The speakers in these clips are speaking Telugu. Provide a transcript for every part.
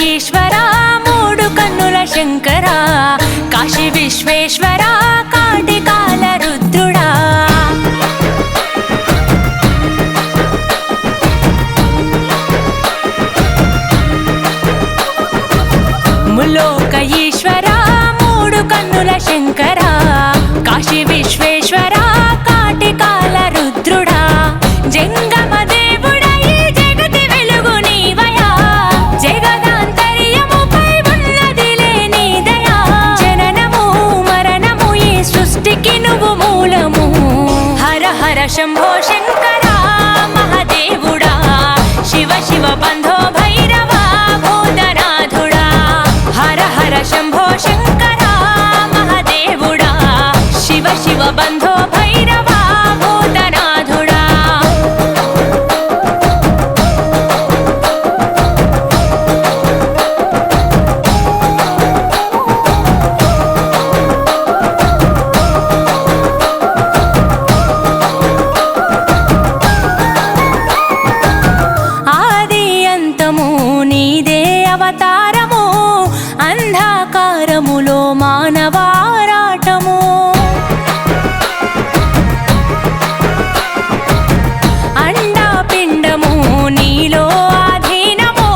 ఈశ్వరా మూడు కన్నుల శంకరా కాశీ విశ్వేశ్వరా కాటికాల రుద్రుడా ముల్లోక ఈశ్వరా మూడు కన్నుల శంకరా కాశీ విశ్వేశ్వరా కాటికాల రుద్రుడా జంగమ దేవుడా ఈ జగతి వెలుగు నీవయా జగదాంతర్యముపై ఉన్నదిలే నీ దయా జననము మరణము ఈ సృష్టికి నువ్వు మూలము హర హర శంభో శంకరా మహాదేవుడా శివ శివ బంధో భైరవా భూతనాథుడా హర హర శంభో శంకరా మహాదేవుడా శివ శివ బంధో భైరవా భూతనాథుడా ఆది అంతము నీదే అవతారము అంధకారములో మానవారాటము అండాపిండము నీలో ఆధీనము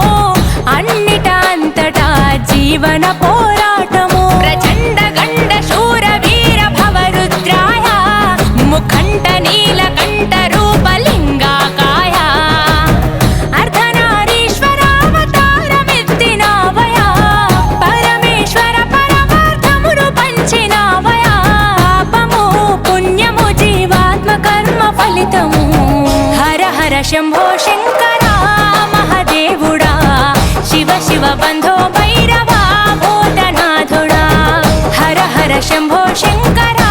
అన్నిట అంతటా జీవన పోరాటము ప్రచండ గండ శూర వీర భవరుద్రాయ ముఖంట నీలకంఠ రూపలింగాకాయ అర్ధనారీశ్వరావతారమెత్తినావయా పరమేశ్వర పరమార్థమును పంచినావయా పాపము పుణ్యము జీవాత్మ కర్మ ఫలితము హర హర శంభో శంకరా మహాదేవుడా శివ శివ బంధో భైరవా భూతనాథుడా హర హర శంభో శంకరా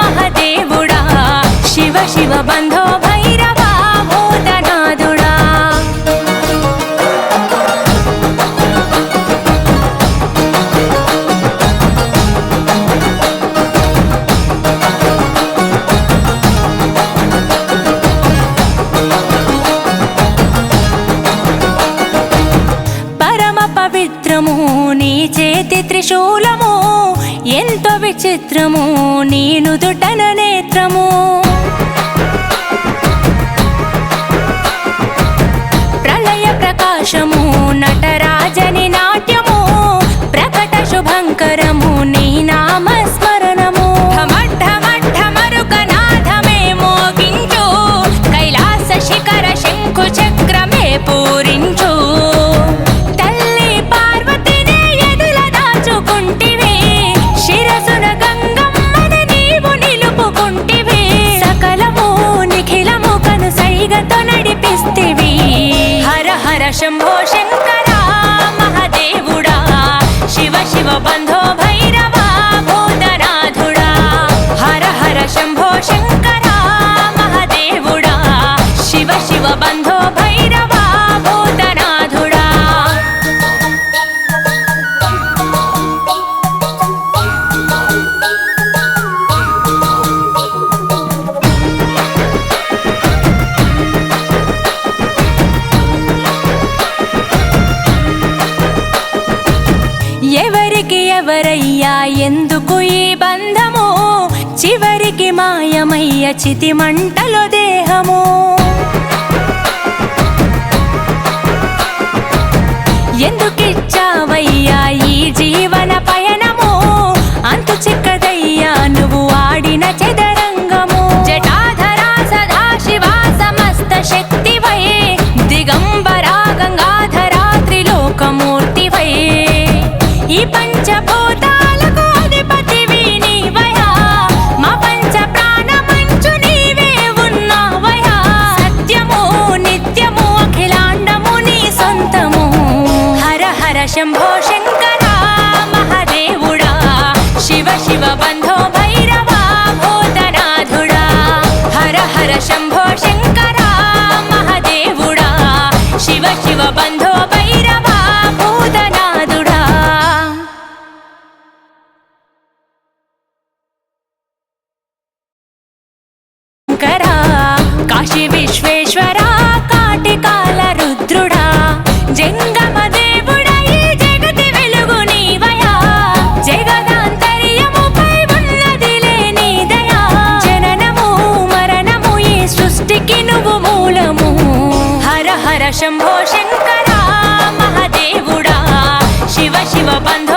మహాదేవుడా శివ శివ బంధో భైరవా భూతనాథుడా పరమ పవిత్రము నీ చేతి త్రిశూలము ఎంతో విచిత్రము నీ నుదుటన నేత్రము ప్రళయ ప్రకాశము నటరాజని నాట్యము ప్రకట శుభంకరము నీ నామస్మరణము ఢమరుకనాథమే మోగించు కైలాస శిఖర శంఖు చక్రమే పూరించు తల్లి పార్వతినే ఎదుల దాచుకుంటివే శిరసున గంగమ్మన నీవు నిలుపుకుంటివే సకలము నిఖిలము కను సైగతో నడిపిస్తివి హర హర శంభో శంకరా మహాదేవుడా శివ శివ బంధో భైరవా భూతనాథుడా హర హర శంభో శంకరా మహాదేవుడా శివ శివ బంధో భైరవా భూతనాథుడా ఎవరికి ఎవరయ్యా ఎందుకు ఈ బంధము చివరికి మాయమయ్య చితి మంటలో దేహము ఎందుకిచ్చావయ్యా ఈ జీవన పయనము అంతు చిక్కదయ్యా నువ్వు ఆడిన చదరంగము జటాధరా సదాశివా సమస్త శక్తివై దిగంబరా గంగాధరా త్రిలోకమూర్తివై ఈ పంచభూతాలకు అధిపతివి నీవయా మా పంచ ప్రాణమంచు నీవే ఉన్నావయా సత్యము నిత్యము అఖిలాండము నీ సొంతము హర హర శంభో శంకరా మహాదేవుడా శివ శివ శంభో శంకరా మహాదేవుడా శివ శివ బంధో